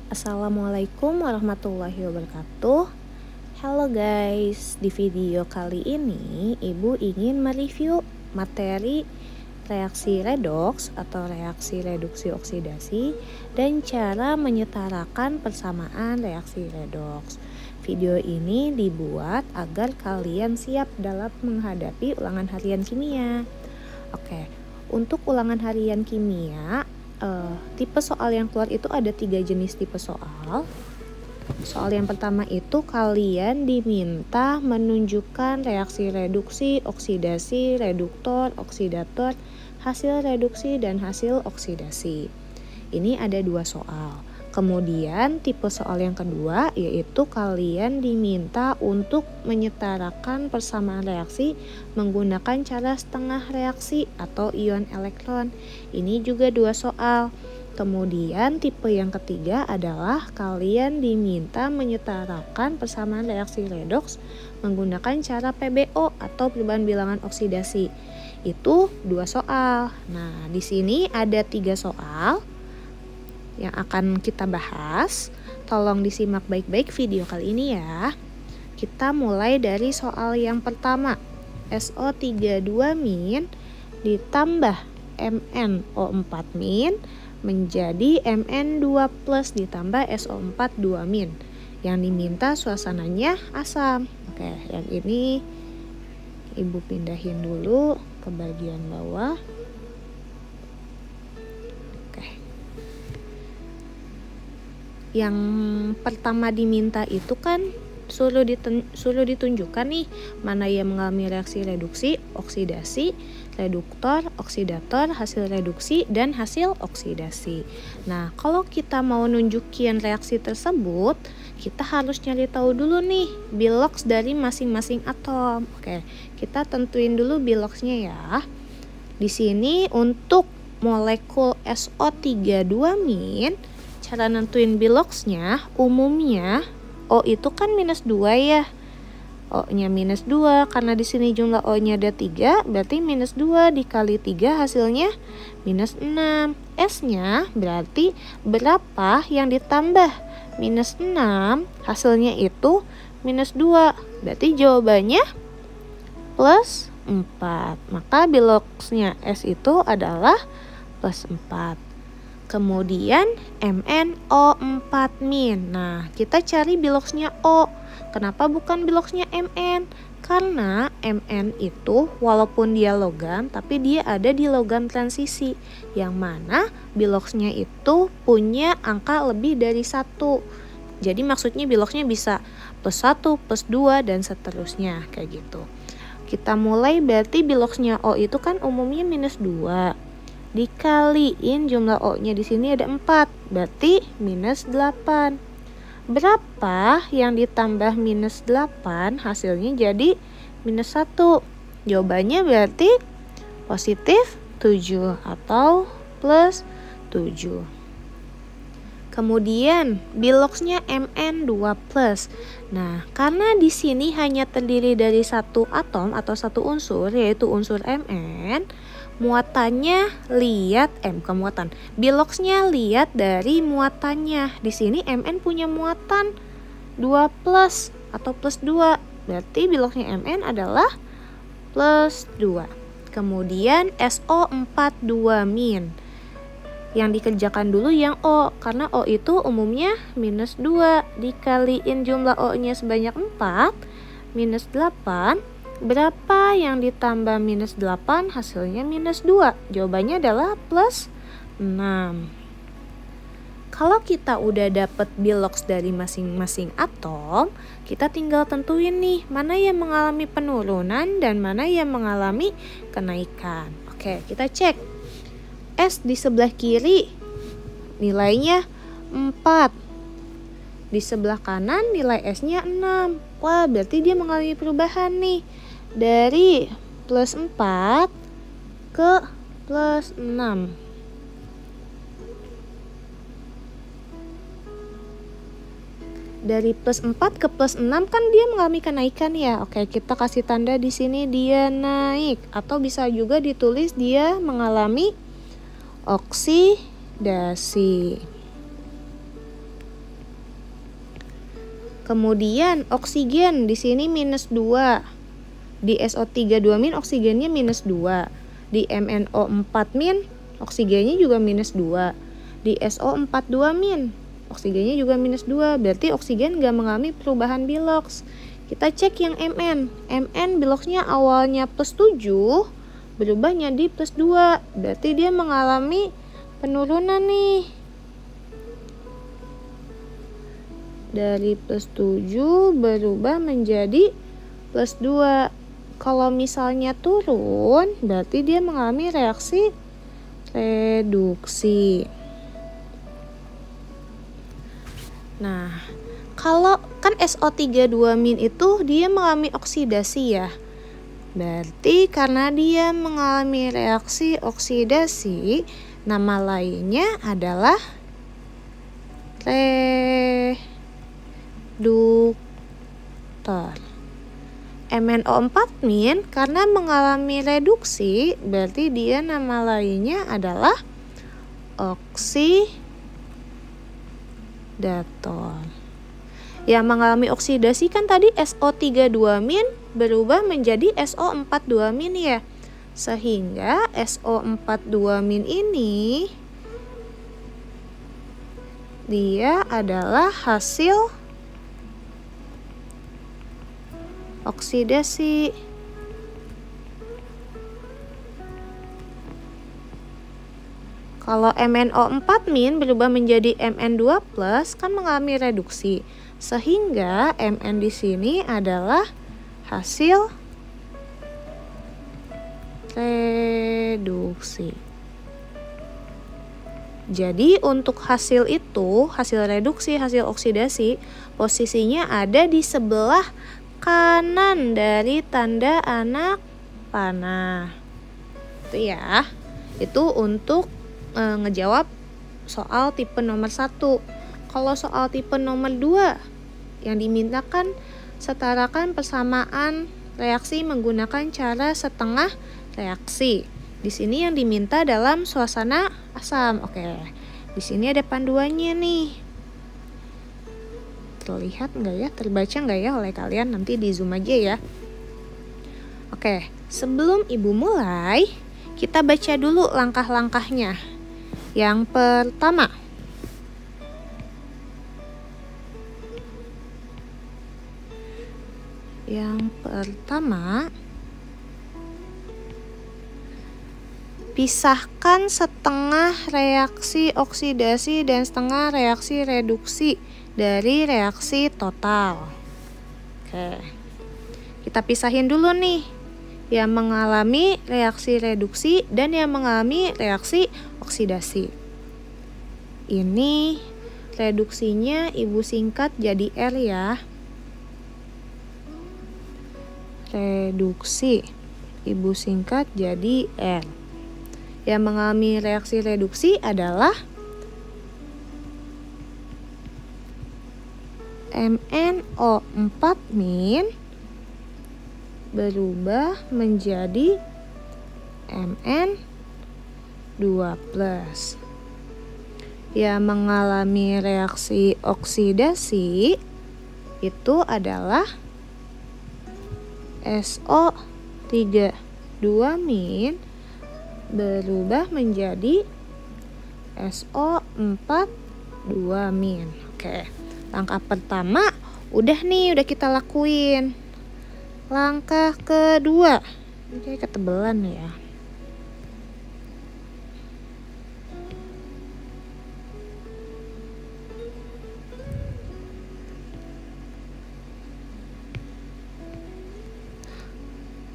Assalamualaikum warahmatullahi wabarakatuh. Halo guys, di video kali ini Ibu ingin mereview materi reaksi redoks atau reaksi reduksi oksidasi dan cara menyetarakan persamaan reaksi redoks. Video ini dibuat agar kalian siap dalam menghadapi ulangan harian kimia. Oke, untuk ulangan harian kimia, tipe soal yang keluar itu ada 3 jenis tipe soal. Soal yang pertama itu kalian diminta menunjukkan reaksi reduksi, oksidasi, reduktor, oksidator, hasil reduksi dan hasil oksidasi. Ini ada 2 soal. Kemudian tipe soal yang kedua yaitu kalian diminta untuk menyetarakan persamaan reaksi menggunakan cara setengah reaksi atau ion elektron. Ini juga 2 soal. Kemudian tipe yang ketiga adalah kalian diminta menyetarakan persamaan reaksi redoks menggunakan cara PBO atau perubahan bilangan oksidasi. Itu 2 soal. Nah, di sini ada 3 soal yang akan kita bahas. Tolong disimak baik-baik video kali ini ya. Kita mulai dari soal yang pertama. SO32- ditambah MnO4- menjadi Mn2+ ditambah SO4 2-. Yang diminta suasananya asam. Oke, yang ini Ibu pindahin dulu ke bagian bawah. Yang pertama diminta itu kan suruh ditunjukkan nih mana yang mengalami reaksi reduksi, oksidasi, reduktor, oksidator, hasil reduksi, dan hasil oksidasi. Nah, kalau kita mau nunjukin reaksi tersebut, kita harus nyari tahu dulu nih biloks dari masing-masing atom. Oke, kita tentuin dulu biloksnya ya. Di sini untuk molekul SO32-, cara nentuin biloksnya umumnya O itu kan -2 ya. O-nya -2 karena di sini jumlah O-nya ada 3, berarti -2 dikali 3 hasilnya -6. S-nya berarti berapa yang ditambah -6 hasilnya itu -2. Berarti jawabannya +4. Maka biloksnya S itu adalah +4. Kemudian MnO4-. Nah, kita cari biloksnya O. Kenapa bukan biloksnya Mn? Karena Mn itu walaupun dia logam, tapi dia ada di logam transisi, yang mana biloksnya itu punya angka lebih dari 1. Jadi maksudnya biloksnya bisa +1, +2, dan seterusnya kayak gitu. Kita mulai berarti biloksnya O itu kan umumnya -2. Dikaliin jumlah O-nya di sini ada 4, berarti -8. Berapa yang ditambah -8 hasilnya jadi -1. Jawabannya berarti positif 7 atau +7. Kemudian biloksnya Mn2+. Nah, karena di sini hanya terdiri dari 1 atom atau 1 unsur yaitu unsur Mn, muatannya lihat biloksnya lihat dari muatannya. Di sini Mn punya muatan 2+ atau +2. Berarti biloksnya Mn adalah +2. Kemudian SO4 2-. Yang dikerjakan dulu yang O, karena O itu umumnya -2. Dikaliin jumlah O-nya sebanyak 4, -8. Berapa yang ditambah -8 hasilnya -2. Jawabannya adalah +6. Kalau kita udah dapet biloks dari masing-masing atom, kita tinggal tentuin nih mana yang mengalami penurunan dan mana yang mengalami kenaikan. Oke, kita cek. S di sebelah kiri nilainya 4. Di sebelah kanan nilai S-nya 6. Wah, berarti dia mengalami perubahan nih. Dari +4 ke +6. Dari +4 ke +6 kan dia mengalami kenaikan ya. Oke, kita kasih tanda di sini dia naik, atau bisa juga ditulis dia mengalami oksidasi. Kemudian oksigen di sini minus 2. Di SO3 2- oksigennya minus 2. Di MnO4- oksigennya juga minus 2. Di SO42- oksigennya juga minus 2. Berarti oksigen nggak mengalami perubahan biloks. Kita cek yang Mn. Mn biloksnya awalnya plus 7, berubah jadi plus 2. Berarti dia mengalami penurunan nih. Dari plus 7 berubah menjadi plus 2. Kalau misalnya turun, berarti dia mengalami reaksi reduksi. Nah, kalau kan SO3 2- itu dia mengalami oksidasi ya. Berarti karena dia mengalami reaksi oksidasi, nama lainnya adalah reduktor. MnO4- karena mengalami reduksi, berarti dia nama lainnya adalah oksidator. Yang mengalami oksidasi kan tadi SO3 2- berubah menjadi SO4 2- ya. Sehingga SO4 2- ini dia adalah hasil oksidasi. Kalau MnO4- berubah menjadi Mn2+ kan mengalami reduksi. Sehingga Mn di sini adalah hasil reduksi. Jadi untuk hasil itu, hasil reduksi, hasil oksidasi, posisinya ada di sebelah kanan dari tanda anak panah. Itu ya. Itu untuk ngejawab soal tipe nomor 1. Kalau soal tipe nomor 2 yang dimintakan setarakan persamaan reaksi menggunakan cara setengah reaksi. Di sini yang diminta dalam suasana asam. Oke. Di sini ada panduannya nih. Terlihat nggak ya? Terbaca nggak ya oleh kalian? Nanti di zoom aja ya. Oke, sebelum ibu mulai, kita baca dulu langkah-langkahnya. Yang pertama, pisahkan setengah reaksi oksidasi dan setengah reaksi reduksi dari reaksi total. Oke, kita pisahin dulu nih, yang mengalami reaksi reduksi dan yang mengalami reaksi oksidasi. Ini reduksinya ibu singkat jadi R ya. Reduksi ibu singkat jadi R. Yang mengalami reaksi reduksi adalah MnO4- berubah menjadi Mn2+. Yang mengalami reaksi oksidasi itu adalah SO3 2- berubah menjadi SO4 2-. Oke, langkah pertama udah kita lakuin. Langkah kedua, ini kayak ketebelan ya.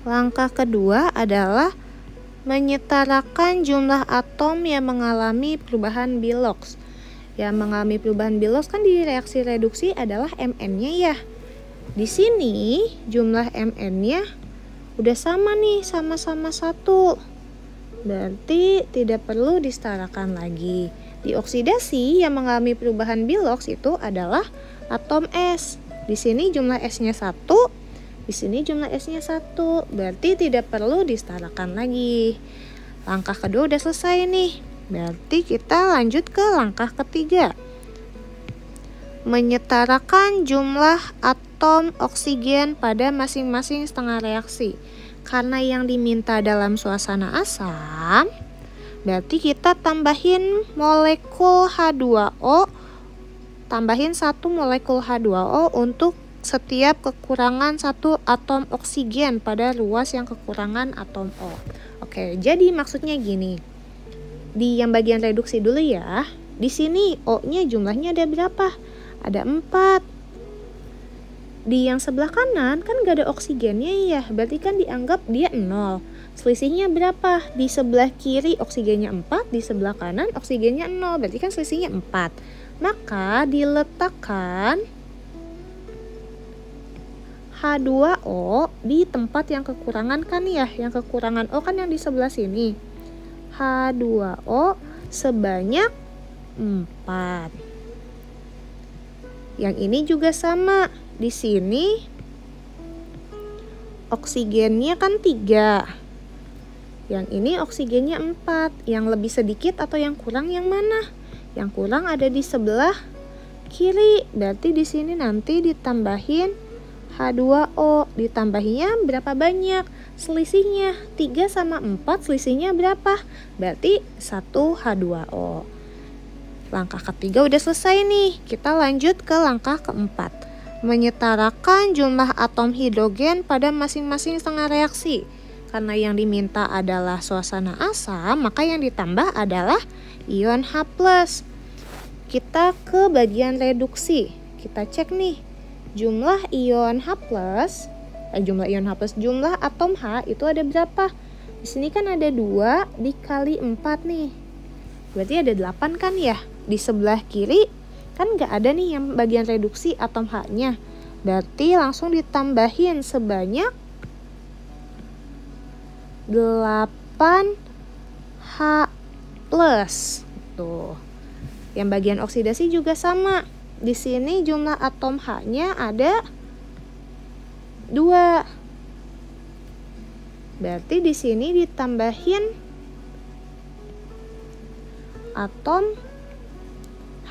Langkah kedua adalah menyetarakan jumlah atom yang mengalami perubahan biloks. Yang mengalami perubahan biloks kan di reaksi reduksi adalah Mn-nya ya. Di sini jumlah Mn-nya udah sama nih, sama-sama 1. Berarti tidak perlu disetarakan lagi. Di oksidasi yang mengalami perubahan biloks itu adalah atom S. Di sini jumlah S-nya 1. Di sini jumlah S-nya 1, berarti tidak perlu disetarakan lagi. Langkah kedua udah selesai nih. Berarti kita lanjut ke langkah ketiga. Menyetarakan jumlah atom oksigen pada masing-masing setengah reaksi. Karena yang diminta dalam suasana asam, berarti kita tambahin molekul H2O, tambahin 1 molekul H2O untuk setiap kekurangan 1 atom oksigen pada ruas yang kekurangan atom O. Oke, jadi maksudnya gini. Di yang bagian reduksi dulu ya. Di sini O-nya jumlahnya ada berapa? Ada 4. Di yang sebelah kanan kan gak ada oksigennya ya, berarti kan dianggap dia 0. Selisihnya berapa? Di sebelah kiri oksigennya 4, di sebelah kanan oksigennya 0, berarti kan selisihnya 4. Maka diletakkan H2O di tempat yang kekurangan kan ya, yang kekurangan O kan yang di sebelah sini. H2O sebanyak 4. Yang ini juga sama. Di sini oksigennya kan 3. Yang ini oksigennya 4. Yang lebih sedikit atau yang kurang yang mana? Yang kurang ada di sebelah kiri. Berarti di sini nanti ditambahin H2O. Ditambahinya berapa banyak? Selisihnya 3 sama 4, selisihnya berapa? Berarti 1 H2O. Langkah ketiga udah selesai nih. Kita lanjut ke langkah keempat. Menyetarakan jumlah atom hidrogen pada masing-masing setengah reaksi. Karena yang diminta adalah suasana asam, maka yang ditambah adalah ion H+. Kita ke bagian reduksi. Kita cek nih. Jumlah ion H+, jumlah atom H itu ada berapa? Di sini kan ada 2 dikali 4 nih. Berarti ada 8 kan ya? Di sebelah kiri kan nggak ada nih yang bagian reduksi atom H-nya. Berarti langsung ditambahin sebanyak 8 H+. Tuh. Yang bagian oksidasi juga sama. Di sini jumlah atom H-nya ada 2. Berarti di sini ditambahin atom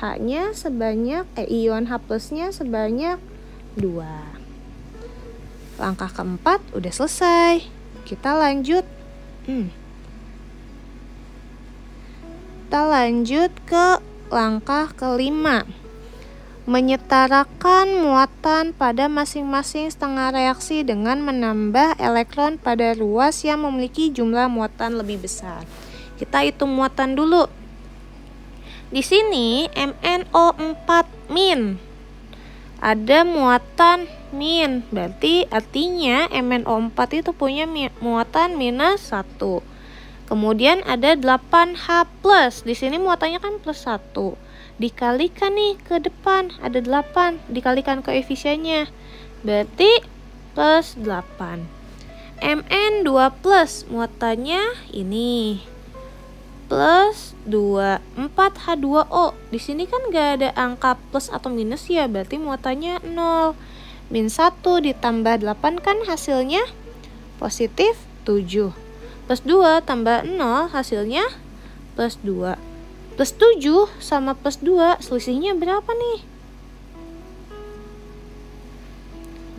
H-nya sebanyak ion H+-nya sebanyak 2. Langkah keempat udah selesai. Kita lanjut. Kita lanjut ke langkah kelima. Menyetarakan muatan pada masing-masing setengah reaksi dengan menambah elektron pada ruas yang memiliki jumlah muatan lebih besar. Kita hitung muatan dulu. Di sini MnO4-. Ada muatan min. Berarti artinya MnO4 itu punya muatan -1. Kemudian ada 8H+. Di sini muatannya kan +1. Dikalikan nih ke depan ada 8. Dikalikan koefisiennya. Berarti +8. Mn2+. Muatannya ini. +2, 4H2O. Di sini kan gak ada angka plus atau minus ya, berarti muatannya 0. -1 ditambah 8 kan hasilnya positif 7. +2 tambah 0 hasilnya +2. +7 sama +2 selisihnya berapa nih?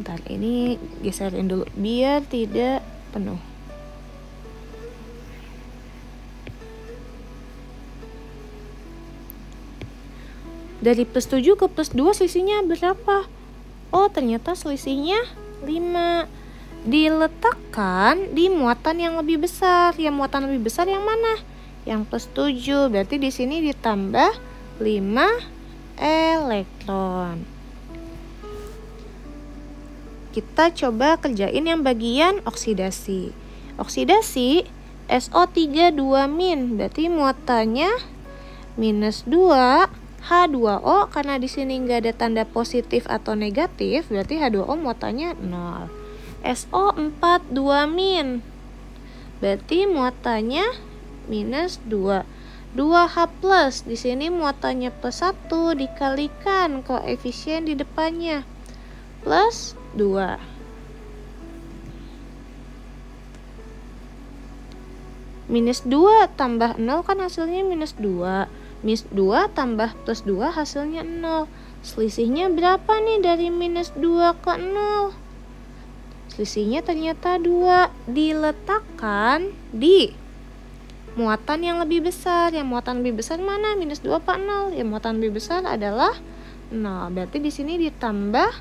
Bentar, ini geserin dulu biar tidak penuh. Dari +7 ke +2 selisihnya berapa? Oh, ternyata selisihnya 5. Diletakkan di muatan yang lebih besar. Yang muatan lebih besar yang mana? Yang +7. Berarti di sini ditambah 5 elektron. Kita coba kerjain yang bagian oksidasi. Oksidasi SO3 2-. Berarti muatannya -2 H2O. Karena di sini nggak ada tanda positif atau negatif, berarti H2O muatannya 0. SO4 2-. Berarti muatannya -2. 2H+. Di sini muatannya +1 dikalikan koefisien di depannya +2. -2 tambah 0 kan hasilnya -2. Minus 2 tambah plus 2 hasilnya 0. Selisihnya berapa nih dari minus 2 ke 0? Selisihnya ternyata 2. Diletakkan di muatan yang lebih besar. Yang muatan lebih besar mana? Minus 2 apa 0? Yang muatan lebih besar adalah 0. Berarti di sini ditambah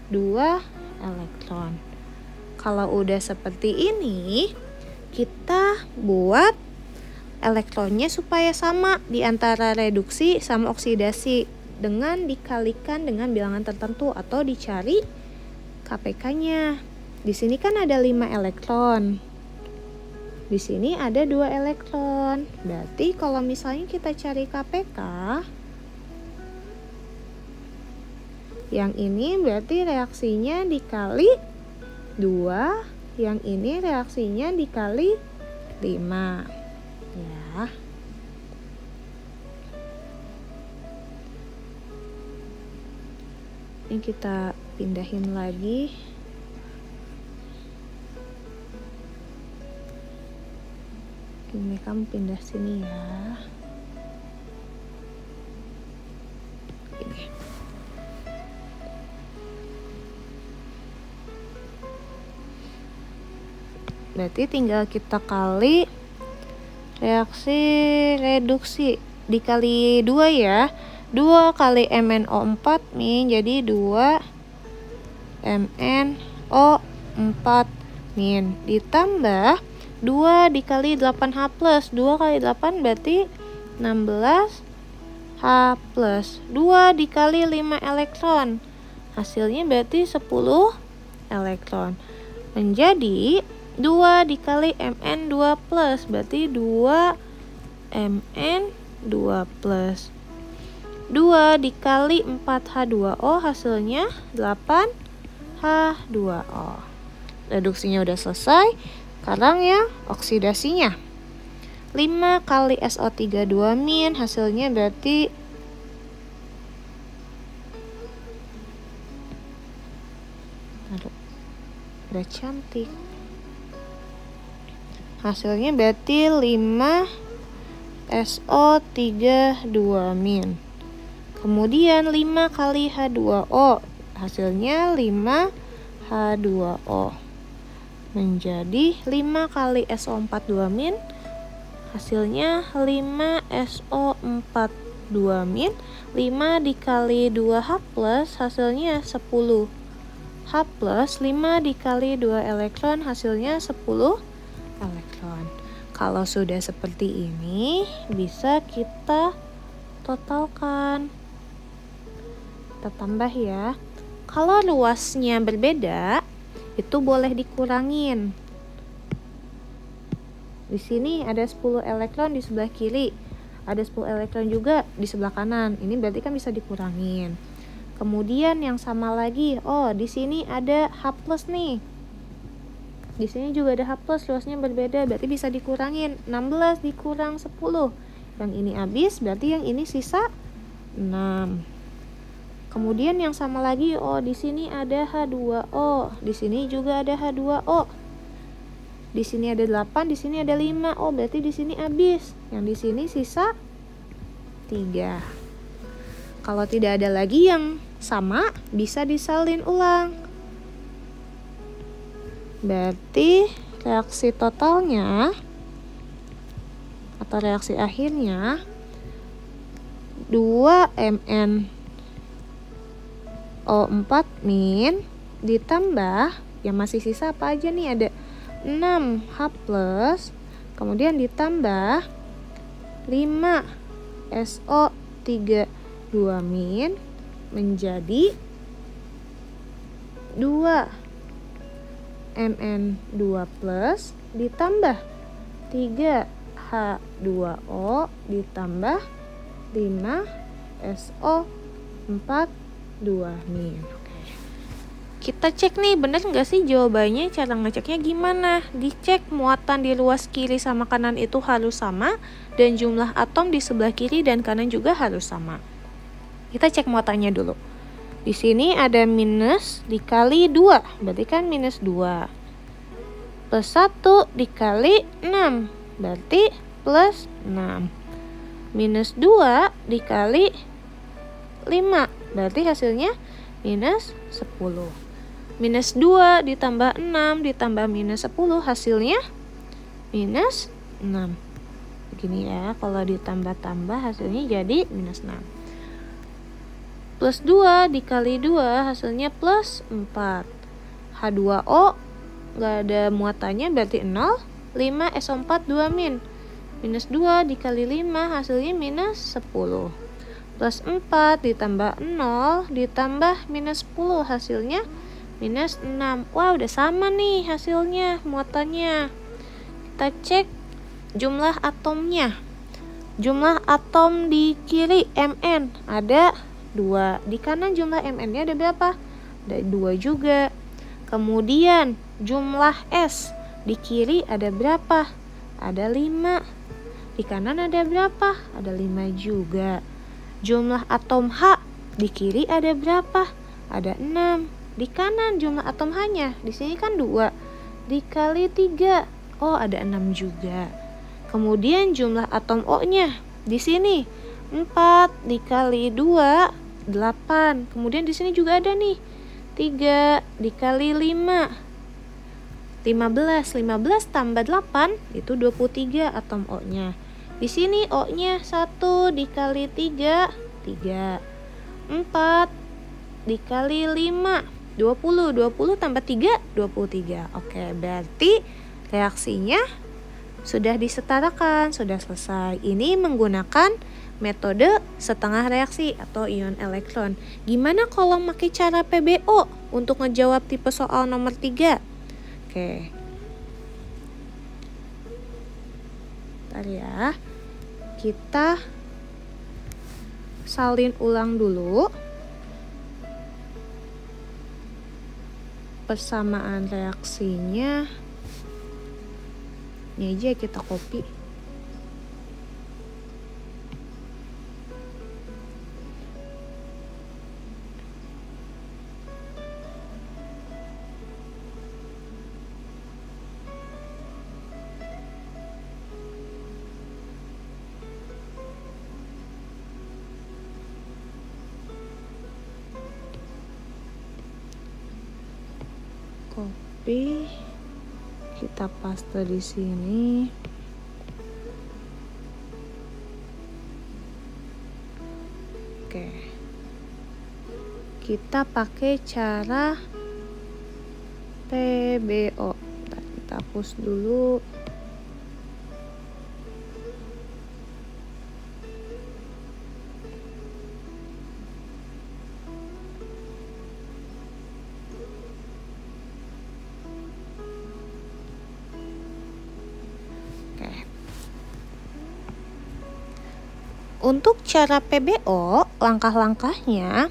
2 elektron. Kalau udah seperti ini, kita buat elektronnya supaya sama di antara reduksi sama oksidasi dengan dikalikan dengan bilangan tertentu atau dicari KPK-nya. Di sini kan ada 5 elektron. Di sini ada 2 elektron. Berarti kalau misalnya kita cari KPK, yang ini berarti reaksinya dikali 2, yang ini reaksinya dikali 5. Ya. Ini kita pindahin lagi. Ini kamu pindah sini ya. Ini. Berarti tinggal kita kali reaksi reduksi dikali 2 ya. 2 kali MnO4 min jadi 2 MnO4 min ditambah 2 dikali 8H plus. 2 kali 8 berarti 16H plus. 2 dikali 5 elektron. Hasilnya berarti 10 elektron. Menjadi 2 dikali Mn2 plus berarti 2 Mn2 plus. 2 dikali 4H2O hasilnya 8H2O. Reduksinya udah selesai. Sekarang ya oksidasinya. 5 kali SO3 min hasilnya berarti udah cantik. Hasilnya berarti 5 SO3 min. Kemudian 5 kali H2O. Hasilnya 5 H2O. Menjadi 5 kali SO4 min. Hasilnya 5 SO4 min. 5 dikali 2H plus hasilnya 10 H plus. 5 dikali 2 elektron hasilnya 10 elektron. Kalau sudah seperti ini bisa kita totalkan. Kita tambah ya. Kalau luasnya berbeda itu boleh dikurangin. Di sini ada 10 elektron di sebelah kiri, ada 10 elektron juga di sebelah kanan. Ini berarti kan bisa dikurangin. Kemudian yang sama lagi, oh di sini ada H plus nih. Di sini juga ada H plus, luasnya berbeda, berarti bisa dikurangin. 16 dikurang 10. Yang ini habis, berarti yang ini sisa 6. Kemudian yang sama lagi, oh di sini ada H2O, di sini juga ada H2O. Di sini ada 8, di sini ada 5. Oh, berarti di sini habis. Yang di sini sisa 3. Kalau tidak ada lagi yang sama, bisa disalin ulang. Berarti reaksi totalnya atau reaksi akhirnya 2 MnO4 min ditambah yang masih sisa apa aja nih, ada 6H plus, kemudian ditambah 5 SO3 min menjadi 2 Mn2 plus ditambah 3H2O ditambah 5 SO4 min. Kita cek nih, bener nggak sih jawabannya? Cara ngeceknya gimana? Dicek muatan di luas kiri sama kanan itu harus sama, dan jumlah atom di sebelah kiri dan kanan juga harus sama. Kita cek muatannya dulu. Di sini ada minus dikali 2, berarti kan minus 2. Plus 1 dikali 6, berarti plus 6. minus 2 dikali 5. Berarti hasilnya minus 10. Minus 2 ditambah 6 ditambah minus 10 hasilnya minus 6. Begini ya, kalau ditambah-tambah hasilnya jadi minus 6. Plus 2 dikali 2 hasilnya plus 4. H2O nggak ada muatannya berarti 0. 5 SO4 2 min. Minus 2 dikali 5 hasilnya minus 10. Plus 4 ditambah 0 ditambah minus 10 hasilnya minus 6. Wah, udah sama nih hasilnya, muatannya. Kita cek jumlah atomnya. Jumlah atom di kiri Mn ada 2. Di kanan jumlah Mn-nya ada berapa? Ada 2 juga. Kemudian jumlah S di kiri ada berapa? Ada 5. Di kanan ada berapa? Ada 5 juga. Jumlah atom H di kiri ada berapa? Ada 6. Di kanan jumlah atom H-nya di sini kan 2. Dikali 3. Oh, ada 6 juga. Kemudian jumlah atom O-nya di sini 4 dikali 2 8. Kemudian di sini juga ada nih 3 dikali 5 15. 15 tambah 8 itu 23 atom O-nya. Di sini O-nya 1 dikali 3 3. 4 dikali 5 20. 20 tambah 3 23. Oke, berarti reaksinya sudah disetarakan, sudah selesai. Ini menggunakan metode setengah reaksi atau ion elektron. Gimana kalau pakai cara PBO untuk ngejawab tipe soal nomor 3? Oke. Bentar ya. Kita salin ulang dulu persamaan reaksinya. Ini aja kita copy. Copy. Kita paste di sini. Oke. Kita pakai cara PBO. Kita hapus dulu. Untuk cara PBO, langkah-langkahnya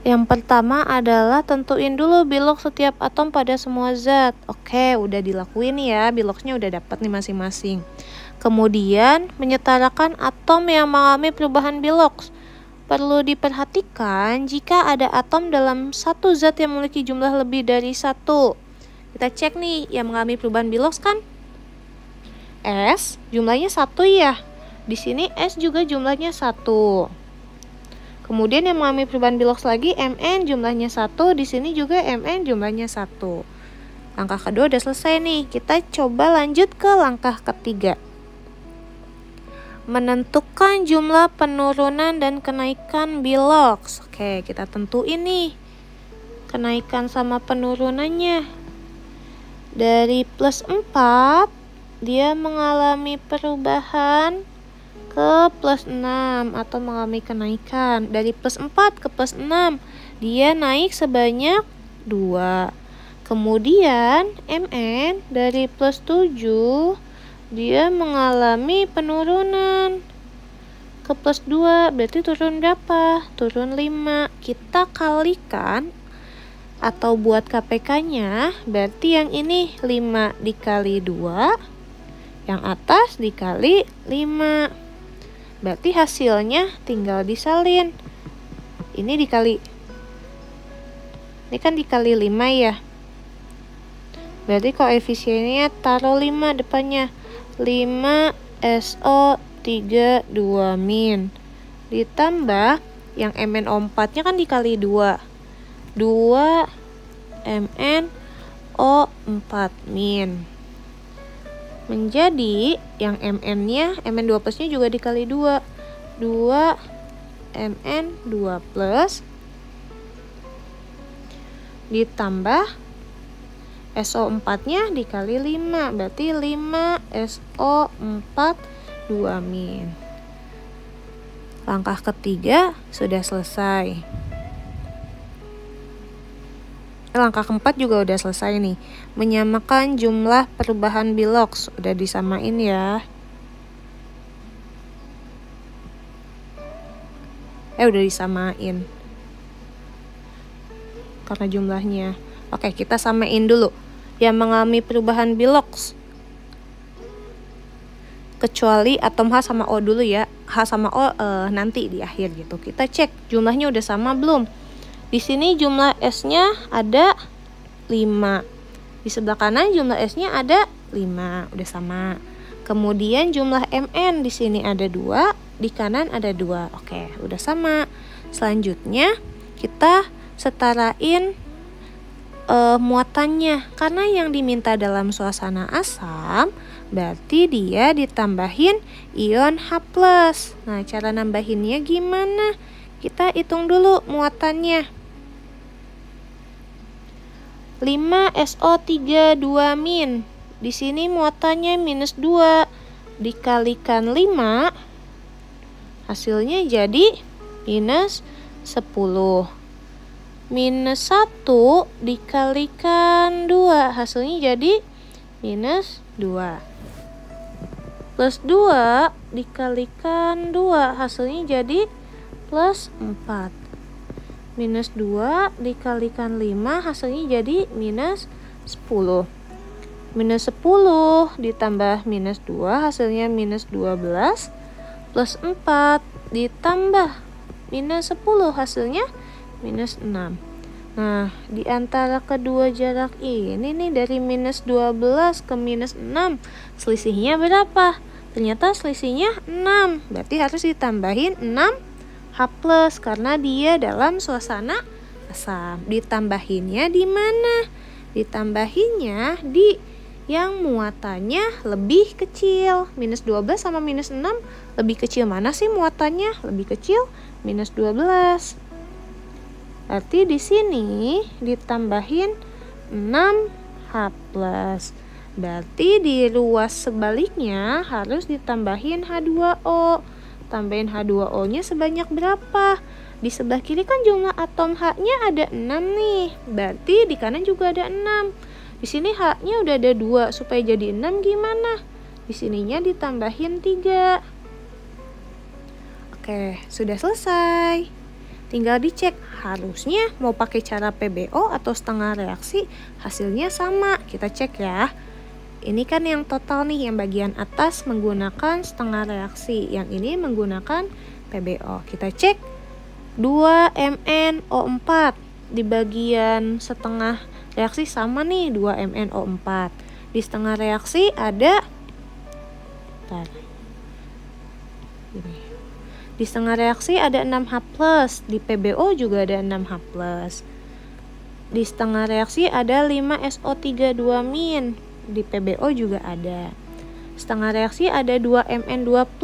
yang pertama adalah tentuin dulu bilok setiap atom pada semua zat. Oke, udah dilakuin ya, biloknya udah dapat nih masing-masing. Kemudian, menyetarakan atom yang mengalami perubahan bilok. Perlu diperhatikan jika ada atom dalam satu zat yang memiliki jumlah lebih dari 1. Kita cek nih, yang mengalami perubahan bilok kan? S jumlahnya 1 ya. Di sini S juga jumlahnya 1. Kemudian yang mengalami perubahan bilok lagi Mn jumlahnya 1, di sini juga Mn jumlahnya 1. Langkah kedua udah selesai nih. Kita coba lanjut ke langkah ketiga. Menentukan jumlah penurunan dan kenaikan bilok. Oke, kita tentuin nih kenaikan sama penurunannya. Dari plus 4 dia mengalami perubahan ke plus 6 atau mengalami kenaikan. Dari plus 4 ke plus 6 dia naik sebanyak 2. Kemudian Mn dari plus 7 dia mengalami penurunan ke plus 2. Berarti turun berapa? Turun 5. Kita kalikan atau buat KPK-nya, berarti yang ini 5 dikali 2, yang atas dikali 5. Berarti hasilnya tinggal disalin. Ini dikali, ini kan dikali 5 ya. Berarti koefisiennya taruh 5 depannya. 5 SO3 2-. Ditambah yang MnO4-nya kan dikali 2. 2 MnO4-. Menjadi yang Mn-nya, Mn2 plusnya juga dikali 2. 2 Mn2 plus ditambah SO4-nya dikali 5, berarti 5 SO4 2-. Langkah ketiga sudah selesai. Langkah keempat juga udah selesai nih. Menyamakan jumlah perubahan biloks. Udah disamain ya. Udah disamain. Karena jumlahnya. Oke, kita samain dulu. Yang mengalami perubahan biloks. Kecuali atom H sama O dulu ya. H sama O nanti di akhir gitu. Kita cek jumlahnya udah sama belum. Di sini jumlah S-nya ada 5. Di sebelah kanan jumlah S-nya ada 5, udah sama. Kemudian jumlah Mn di sini ada 2, di kanan ada 2. Oke, udah sama. Selanjutnya kita setarain muatannya. Karena yang diminta dalam suasana asam, berarti dia ditambahin ion H+. Nah, cara nambahinnya gimana? Kita hitung dulu muatannya. 5 SO3 2-. Di sini muatannya minus 2. Dikalikan 5. Hasilnya jadi minus 10. Minus 1 dikalikan 2. Hasilnya jadi minus 2. Plus 2 dikalikan 2. Hasilnya jadi plus 4. Minus 2 dikalikan 5 hasilnya jadi minus 10. Minus 10 ditambah minus 2 hasilnya minus 12. Plus 4 ditambah minus 10 hasilnya minus 6. Nah, di antara kedua jarak ini nih dari minus 12 ke minus 6, selisihnya berapa? Ternyata selisihnya 6. Berarti harus ditambahin 6 H+ karena dia dalam suasana asam. Ditambahinnya di mana? Ditambahinnya di yang muatannya lebih kecil. Minus 12 sama minus 6 lebih kecil mana sih muatannya? Lebih kecil minus 12. Berarti di sini ditambahin 6 H+. Berarti di ruas sebaliknya harus ditambahin H2O. Tambahin H2O-nya sebanyak berapa? Di sebelah kiri kan jumlah atom H-nya ada 6 nih. Berarti di kanan juga ada 6. Di sini H-nya udah ada 2. Supaya jadi 6 gimana? Di sininya ditambahin 3. Oke, sudah selesai. Tinggal dicek. Harusnya mau pakai cara PBO atau setengah reaksi, hasilnya sama. Kita cek ya. Ini kan yang total nih, yang bagian atas menggunakan setengah reaksi, yang ini menggunakan PBO. Kita cek 2 MnO4 di bagian setengah reaksi sama nih, 2 MnO4. Di setengah reaksi ada di setengah reaksi ada 6H+, di PBO juga ada 6H+. Di setengah reaksi ada 5 SO3 2-. Di PBO juga ada. Setengah reaksi ada 2 Mn2+,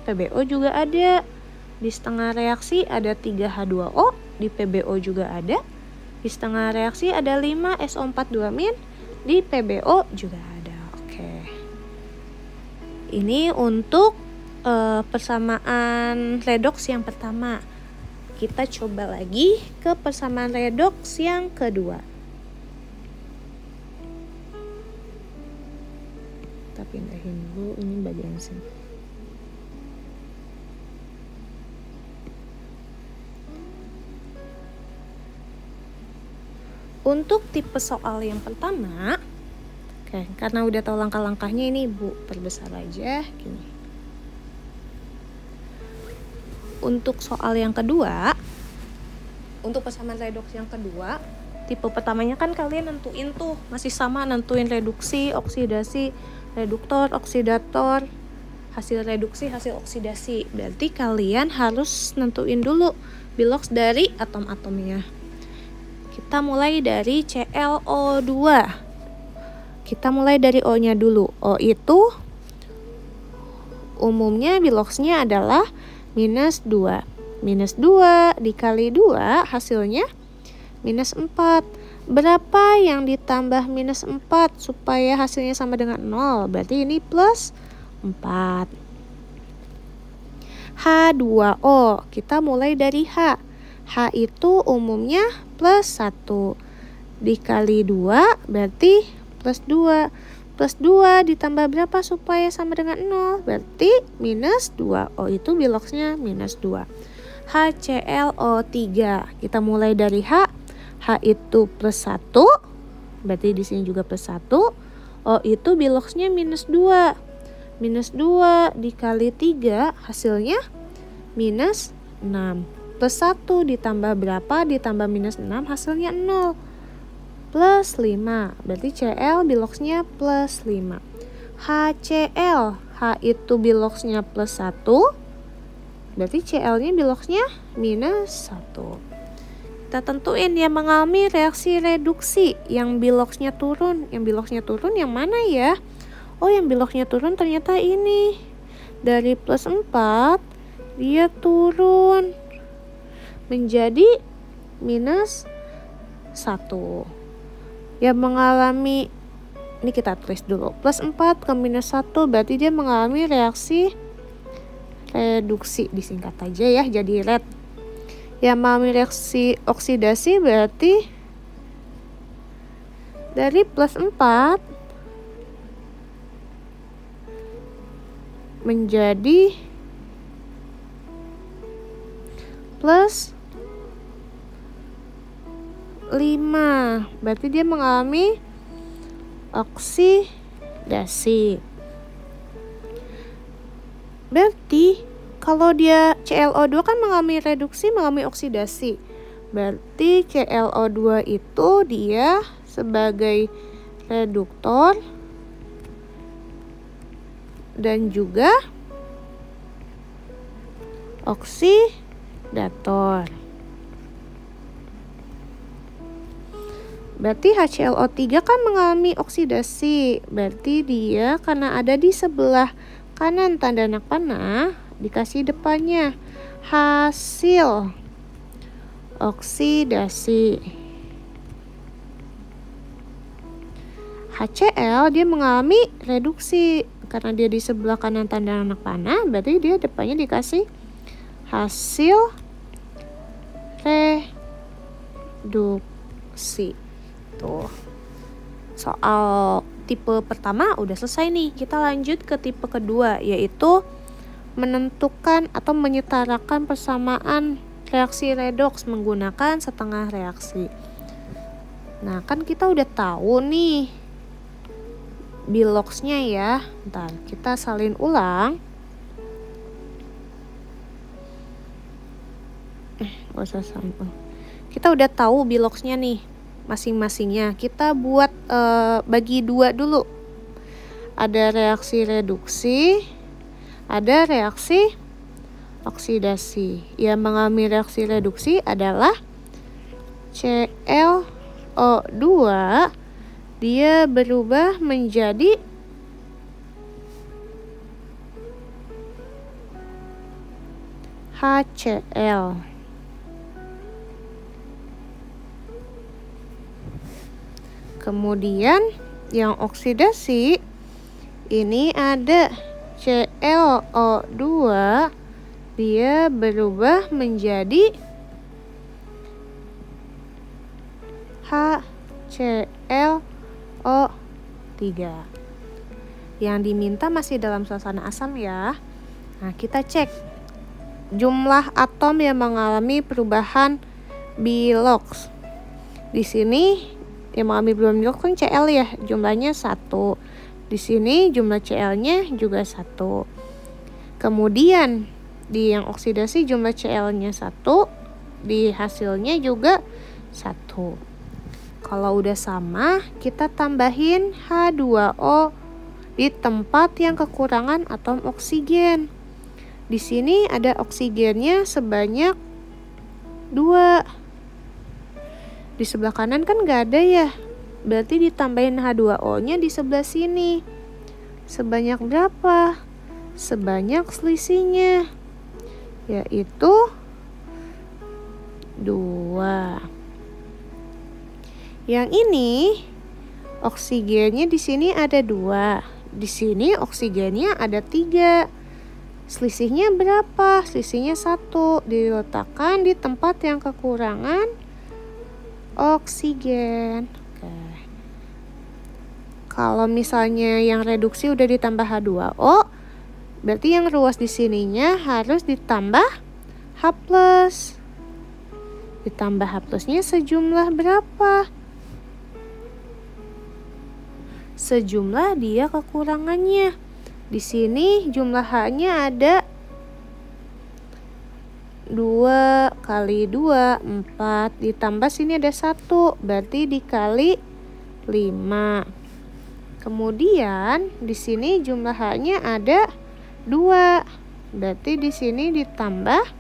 PBO juga ada. Di setengah reaksi ada 3 H2O, di PBO juga ada. Di setengah reaksi ada 5 SO4 2-, di PBO juga ada. Oke. Ini untuk persamaan redoks yang pertama. Kita coba lagi ke persamaan redoks yang kedua. Pindahin dulu ini bagian sini. Untuk tipe soal yang pertama, karena udah tahu langkah-langkahnya ini Bu perbesar aja gini. Untuk soal yang kedua, untuk persamaan redoks yang kedua, tipe pertamanya kan kalian nentuin tuh, masih sama nentuin reduksi, oksidasi, reduktor, oksidator, hasil reduksi, hasil oksidasi. Berarti kalian harus nentuin dulu bilox dari atom-atomnya. Kita mulai dari ClO2. Kita mulai dari O-nya dulu. O itu umumnya biloxnya adalah minus 2. Minus 2 dikali 2 hasilnya minus 4. Berapa yang ditambah minus 4 supaya hasilnya sama dengan 0? Berarti ini plus 4. H2O. Kita mulai dari H. H itu umumnya plus 1. Dikali 2 berarti plus 2. Plus 2 ditambah berapa supaya sama dengan 0? Berarti minus 2. O itu biloxnya minus 2. HClO3. Kita mulai dari H. H itu plus 1. Berarti di sini juga plus 1. O itu biloxnya minus 2. Minus 2 dikali 3 hasilnya minus 6. Plus 1 ditambah berapa? Ditambah minus 6 hasilnya 0. Plus 5. Berarti Cl biloxnya plus 5. HCl. H itu biloxnya plus 1. Berarti Cl-nya biloxnya minus 1. Kita tentuin yang mengalami reaksi reduksi yang biloxnya turun. Yang biloxnya turun yang mana ya? Oh, yang biloxnya turun ternyata ini. Dari plus 4 dia turun menjadi minus 1. Yang mengalami, ini kita tulis dulu, plus 4 ke minus 1 berarti dia mengalami reaksi reduksi, disingkat aja ya jadi red. Yang mengalami reaksi oksidasi berarti dari plus 4 menjadi plus 5. Berarti dia mengalami oksidasi. Berarti kalau dia ClO2 kan mengalami reduksi, mengalami oksidasi. Berarti ClO2 itu dia sebagai reduktor dan juga oksidator. Berarti HClO3 kan mengalami oksidasi. Berarti dia karena ada di sebelah kanan tanda anak panah, dikasih depannya hasil oksidasi. HCl dia mengalami reduksi. Karena dia di sebelah kanan tanda anak panah, berarti dia depannya dikasih hasil reduksi. Tuh. Soal tipe pertama udah selesai nih. Kita lanjut ke tipe kedua, yaitu menentukan atau menyetarakan persamaan reaksi redoks menggunakan setengah reaksi. Nah, kan kita udah tahu nih biloxnya ya. Bentar, kita salin ulang. Gak usah salin ulang. Kita udah tahu biloxnya nih masing-masingnya. Kita buat bagi dua dulu. Ada reaksi reduksi, ada reaksi oksidasi. Yang mengalami reaksi reduksi adalah ClO2. Dia berubah menjadi HCl. Kemudian yang oksidasi ini ada ClO2, dia berubah menjadi HCl O3. Yang diminta masih dalam suasana asam ya. Nah, kita cek jumlah atom yang mengalami perubahan bilox. Di sini yang mengalami perubahan bilox kan Cl ya, jumlahnya 1. Di sini jumlah Cl-nya juga 1. Kemudian di yang oksidasi jumlah Cl-nya 1, di hasilnya juga 1. Kalau udah sama, kita tambahin H2O di tempat yang kekurangan atom oksigen. Di sini ada oksigennya sebanyak 2. Di sebelah kanan kan nggak ada ya. Berarti ditambahin H2O-nya di sebelah sini. Sebanyak berapa? Sebanyak selisihnya, yaitu 2. Yang ini oksigennya di sini ada 2. Di sini oksigennya ada 3. Selisihnya berapa? Selisihnya 1. Diletakkan di tempat yang kekurangan oksigen. Oke. Kalau misalnya yang reduksi udah ditambah H2O, berarti yang ruas di sininya harus ditambah H+. Ditambah H+-nya sejumlah berapa? Sejumlah dia kekurangannya. Di sini jumlah H-nya ada 2 kali 2, 4. Ditambah sini ada 1, berarti dikali 5. Kemudian di sini jumlah H-nya ada 2. Berarti di sini ditambah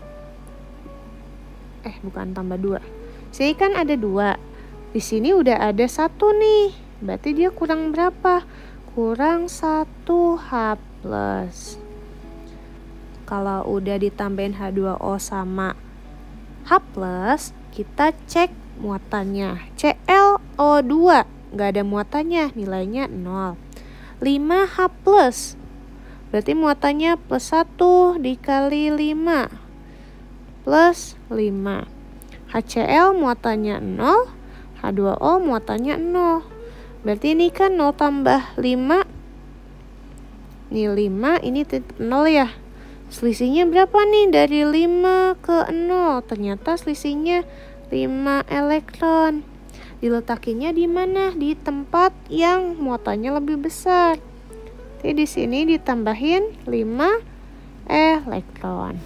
bukan tambah 2. Sini kan ada 2. Di sini udah ada 1 nih. Berarti dia kurang berapa? Kurang 1 H+. Kalau udah ditambahin H2O sama H+, kita cek muatannya. ClO2 nggak ada muatannya, nilainya 0. 5H+, berarti muatannya +1 dikali 5 plus 5. HCl muatannya 0, H2O muatannya 0. Berarti ini kan 0 tambah 5. Ini 5, ini 0 ya. Selisihnya berapa nih dari 5 ke 0? Ternyata selisihnya 5 elektron. Diletakinya di mana? Di tempat yang muatannya lebih besar. Jadi di sini ditambahin 5 elektron.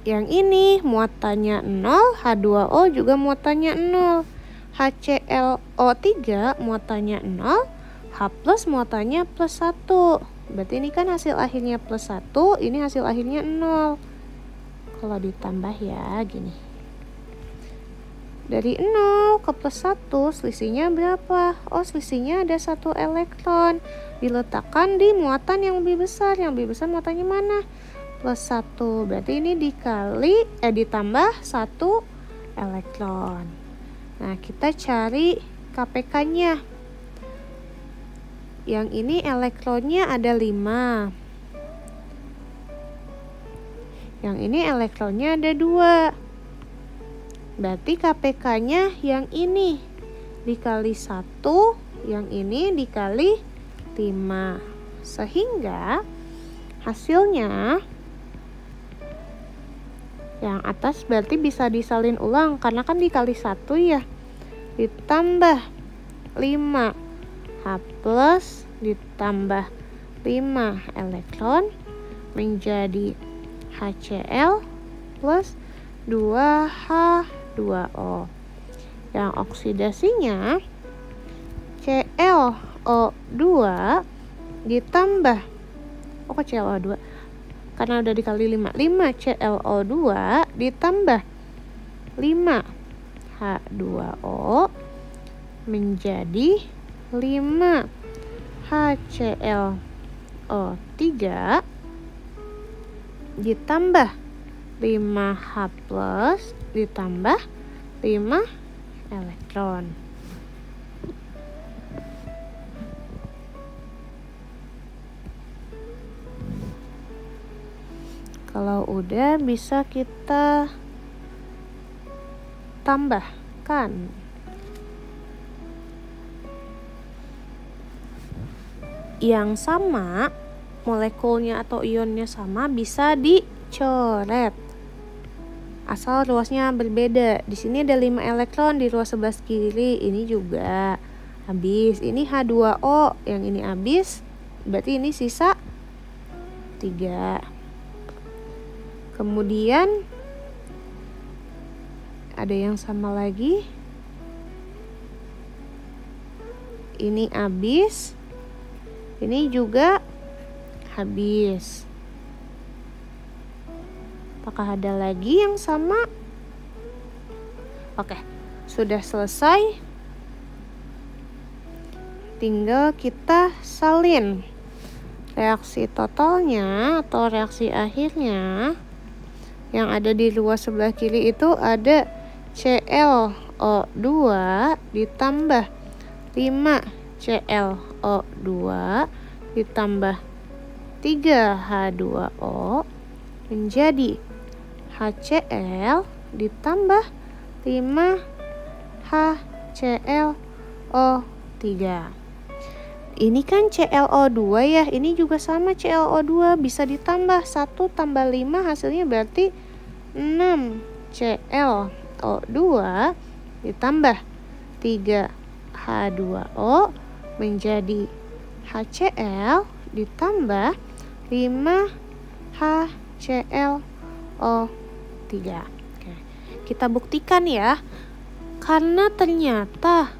Yang ini muatannya 0, H2O juga muatannya 0. HClO3 muatannya 0, H+ muatannya +1. Berarti ini kan hasil akhirnya +1, ini hasil akhirnya 0. Kalau ditambah ya gini. Dari 0 ke +1 selisihnya berapa? Oh, selisihnya ada 1 elektron. Diletakkan di muatan yang lebih besar. Yang lebih besar muatannya mana? +1. Berarti ini ditambah 1 elektron. Nah, kita cari KPK-nya. Yang ini elektronnya ada 5. Yang ini elektronnya ada 2. Berarti KPK-nya yang ini dikali 1, yang ini dikali 5. Sehingga hasilnya yang atas berarti bisa disalin ulang karena kan dikali 1 ya. Ditambah 5 H+ ditambah 5 elektron menjadi HCl plus 2H2O. Yang oksidasinya ClO2 ditambah ClO2 karena udah dikali 5 ClO2 ditambah 5 H2O menjadi 5 HClO3 ditambah 5H+ ditambah 5 elektron. Kalau udah bisa kita tambahkan. Yang sama, molekulnya atau ionnya sama bisa dicoret. Asal ruasnya berbeda. Di sini ada 5 elektron di ruas sebelah kiri, ini juga habis. Ini H2O, yang ini habis. Berarti ini sisa 3. Kemudian ada yang sama lagi. Ini habis. Ini juga habis. Apakah ada lagi yang sama? Oke, sudah selesai. Tinggal kita salin. Reaksi totalnya atau reaksi akhirnya yang ada di ruas sebelah kiri itu ada ClO2 ditambah 5 ClO2 ditambah 3 H2O menjadi HCl ditambah 5 HClO3. Ini kan ClO2 ya, ini juga sama ClO2, bisa ditambah 1 tambah 5 hasilnya berarti 6 ClO2 ditambah 3 H2O menjadi HCl ditambah 5 HClO3. Oke, kita buktikan ya. Karena ternyata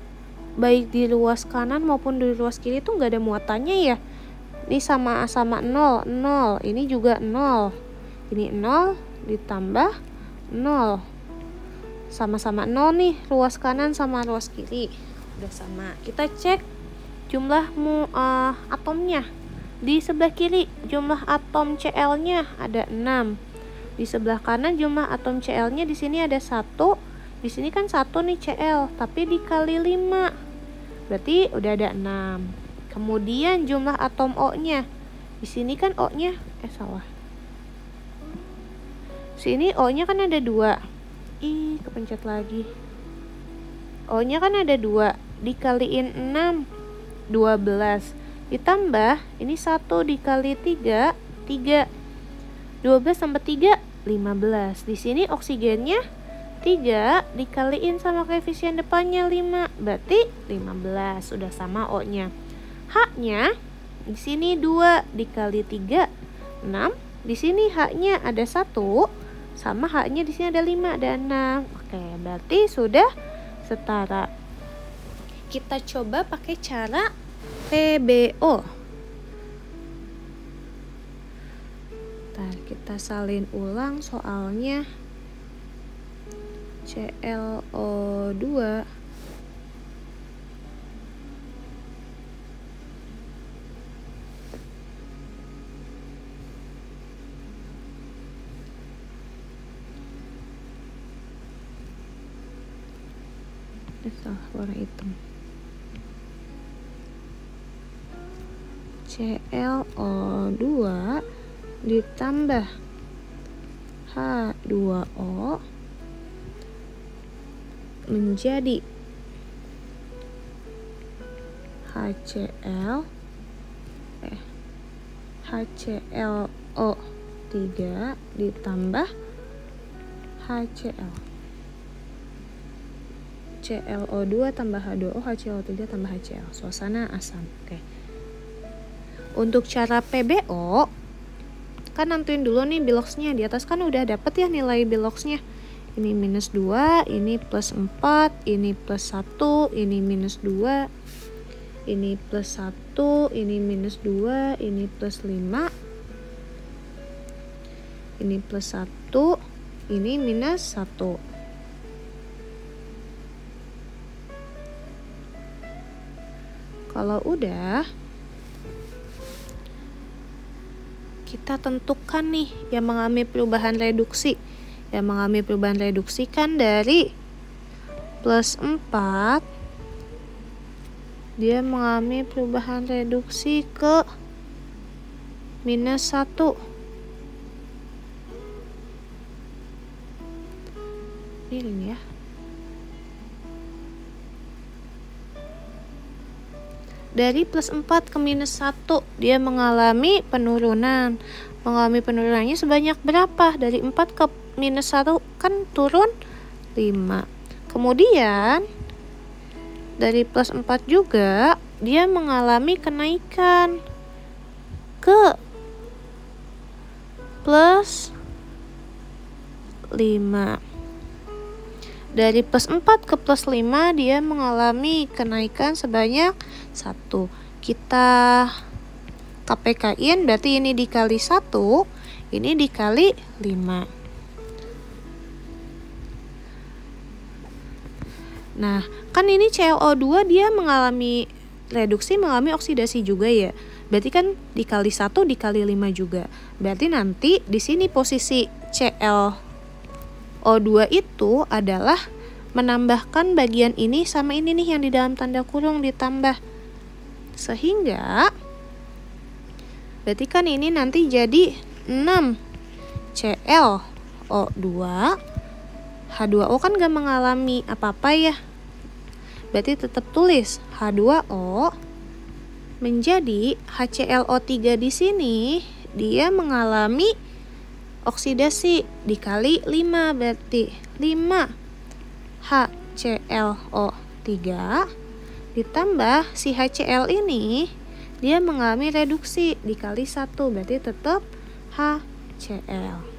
baik di ruas kanan maupun di ruas kiri itu nggak ada muatannya ya. Ini sama-sama 0, 0. Ini juga 0. Ini 0 ditambah 0. Sama-sama 0 nih, ruas kanan sama ruas kiri. Udah sama. Kita cek jumlah atomnya. Di sebelah kiri jumlah atom Cl-nya ada 6. Di sebelah kanan jumlah atom Cl-nya di sini ada 1. Di sini kan 1 nih Cl, tapi dikali 5. Berarti udah ada 6. Kemudian jumlah atom O-nya. Di sini kan O-nya salah. Sini O-nya kan ada 2. Kepencet lagi. O-nya kan ada 2. Dikaliin 6, 12. Ditambah ini 1 dikali 3, 3. 12 tambah 3, 15. Di sini oksigennya 3 dikaliin sama koefisien depannya 5, berarti 15. Sudah sama O-nya. H-nya di sini 2 dikali 3, 6. Di sini H-nya ada 1 sama H-nya di sini ada 5, ada 6. Oke, berarti sudah setara. Kita coba pakai cara PBO. Ntar kita salin ulang soalnya. ClO2 warna hitam. ClO2 ditambah H2O menjadi HClO3 ditambah HCl. ClO2 tambah H2O, HClO3 tambah HCl. Suasana asam. Oke. Untuk cara PBO, kan nentuin dulu nih biloxnya. Di atas kan udah dapet ya nilai biloxnya. Ini minus 2, ini plus 4, ini plus 1, ini minus 2, ini plus 1, ini minus 2, ini plus 5, ini plus 1, ini minus 1. Kalau udah, kita tentukan nih yang mengalami perubahan reduksi. Yang mengalami perubahan reduksi kan dari plus 4, dia mengalami perubahan reduksi ke minus 1. Ini ya. Dari plus 4 ke minus 1 dia mengalami penurunan. Mengalami penurunannya sebanyak berapa? Dari 4 ke minus 1 kan turun 5. Kemudian dari plus 4 juga dia mengalami kenaikan ke plus 5. Dari plus 4 ke plus 5 dia mengalami kenaikan sebanyak 1. Kita KPK-in, berarti ini dikali 1, ini dikali 5. Nah, kan ini ClO2 dia mengalami reduksi, mengalami oksidasi juga ya. Berarti kan dikali 1 dikali 5 juga. Berarti nanti di sini posisi ClO2 itu adalah menambahkan bagian ini sama ini nih yang di dalam tanda kurung ditambah. Sehingga berarti kan ini nanti jadi 6 ClO2. H2O kan gak mengalami apa-apa ya. Berarti tetap tulis H2O menjadi HClO3 di sini dia mengalami oksidasi dikali 5, berarti 5 HClO3 ditambah si HCl ini dia mengalami reduksi dikali 1, berarti tetap HCl.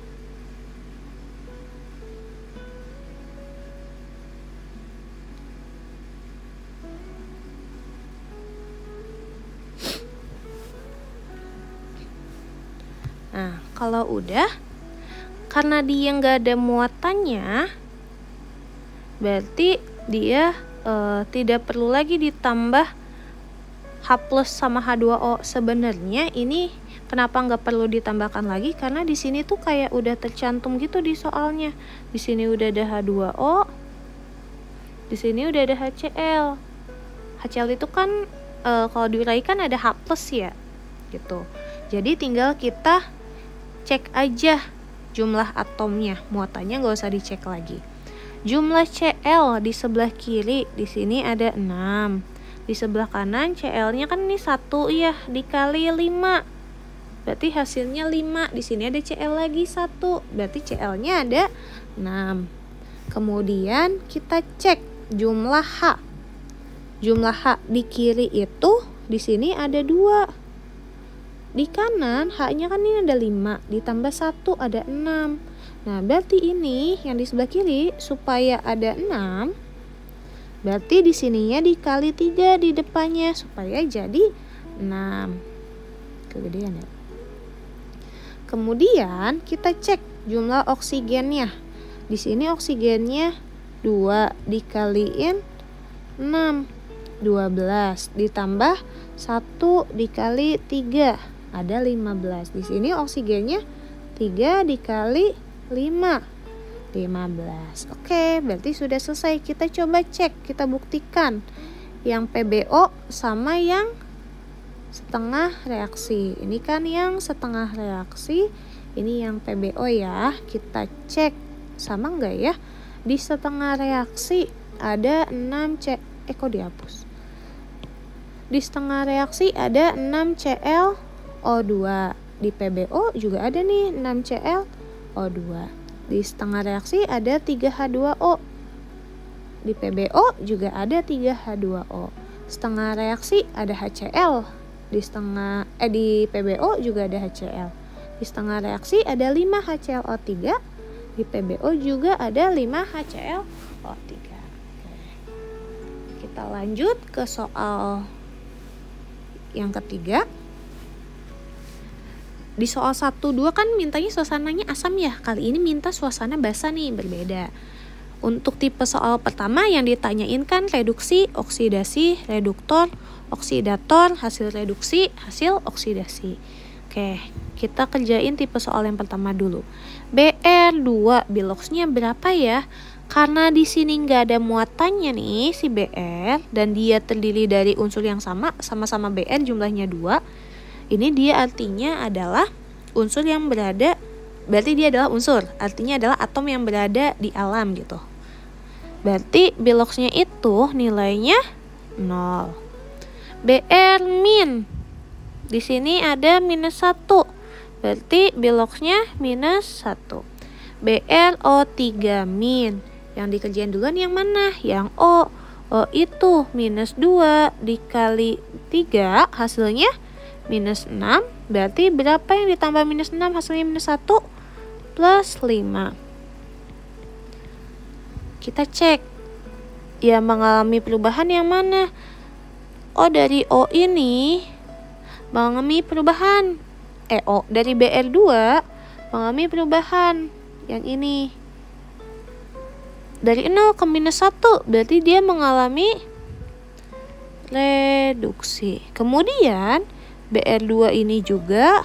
Nah, kalau udah, karena dia nggak ada muatannya, berarti dia tidak perlu lagi ditambah H plus sama H2O. Sebenarnya ini kenapa nggak perlu ditambahkan lagi? Karena di sini tuh kayak udah tercantum gitu di soalnya. Di sini udah ada H2O, di sini udah ada HCl. HCl itu kan kalau diuraikan ada H plus ya, gitu. Jadi tinggal kita cek aja jumlah atomnya, muatannya nggak usah dicek lagi. Jumlah Cl di sebelah kiri di sini ada 6. Di sebelah kanan Cl-nya kan ini 1 ya, dikali 5. Berarti hasilnya 5. Di sini ada Cl lagi 1. Berarti Cl-nya ada 6. Kemudian kita cek jumlah H. Jumlah H di kiri itu di sini ada 2. Di kanan H-nya kan ini ada 5, ditambah 1 ada 6. Nah, berarti ini yang di sebelah kiri supaya ada 6, berarti di sininya dikali 3 di depannya supaya jadi 6. Kegedean ya. Kemudian kita cek jumlah oksigennya. Di sini oksigennya 2 dikaliin 6, 12 ditambah 1 dikali 3 ada 15. Di sini oksigennya 3 dikali 5, 15. Oke, berarti sudah selesai. Kita coba cek, kita buktikan yang PbO sama yang setengah reaksi. Ini kan yang setengah reaksi, ini yang PbO ya. Kita cek sama enggak ya? Di setengah reaksi ada 6 kok dihapus? Di setengah reaksi ada 6 ClO2. Di PbO juga ada nih 6 ClO2. Di setengah reaksi ada 3 H2O. Di PbO juga ada 3 H2O. Setengah reaksi ada HCl. Di PbO juga ada HCl. Di setengah reaksi ada 5 HClO3. Di PbO juga ada 5 HClO3. Kita lanjut ke soal yang ketiga. Di soal 1-2 kan mintanya suasananya asam ya. Kali ini minta suasana basah nih, berbeda. Untuk tipe soal pertama yang ditanyain kan reduksi, oksidasi, reduktor, oksidator, hasil reduksi, hasil oksidasi. Oke, kita kerjain tipe soal yang pertama dulu. Br2 biloxnya berapa ya? Karena di sini nggak ada muatannya nih si Br dan dia terdiri dari unsur yang sama-sama Br jumlahnya 2. Ini dia artinya adalah unsur yang berada, berarti dia adalah unsur, artinya adalah atom yang berada di alam gitu. Berarti biloxnya itu nilainya 0. Br min, di sini ada minus 1, berarti biloxnya minus 1. BrO3 min, yang dikerjain duluan yang mana? Yang O. O itu minus 2 dikali 3 hasilnya minus 6, berarti berapa yang ditambah minus 6 hasilnya minus 1? Plus 5. kita cek yang mengalami perubahan yang mana. Oh, dari O ini mengalami perubahan. O dari BR2 mengalami perubahan yang ini. Dari 0 ke -1 berarti dia mengalami reduksi. Kemudian BR2 ini juga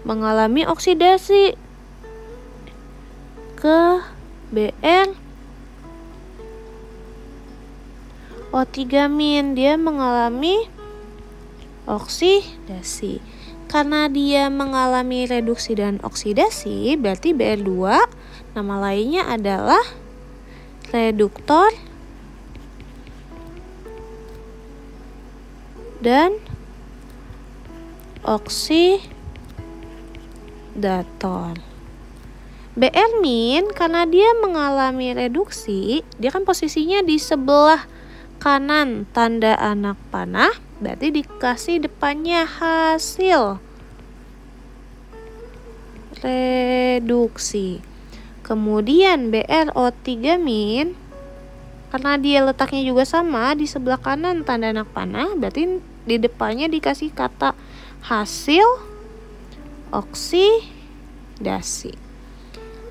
mengalami oksidasi ke BrO3-, dia mengalami oksidasi. Karena dia mengalami reduksi dan oksidasi, berarti BR2 nama lainnya adalah reduktor dan oksidator. Br- karena dia mengalami reduksi, dia kan posisinya di sebelah kanan tanda anak panah, berarti dikasih depannya hasil reduksi. Kemudian BrO3- karena dia letaknya juga sama di sebelah kanan tanda anak panah, berarti di depannya dikasih kata hasil oksidasi.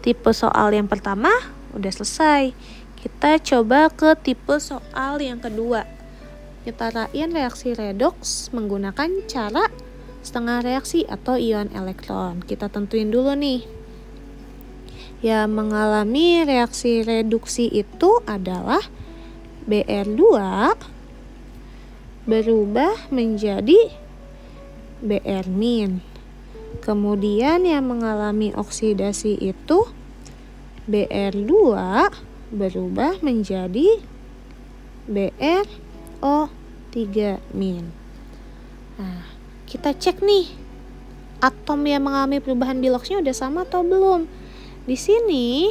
Tipe soal yang pertama udah selesai. Kita coba ke tipe soal yang kedua. Nyetarain reaksi redoks menggunakan cara setengah reaksi atau ion elektron. Kita tentuin dulu nih. Yang mengalami reaksi reduksi itu adalah BR2 berubah menjadi Br-. Kemudian yang mengalami oksidasi itu BR2 berubah menjadi BrO3-. Nah, kita cek nih, atom yang mengalami perubahan biloxnya udah sama atau belum. Di sini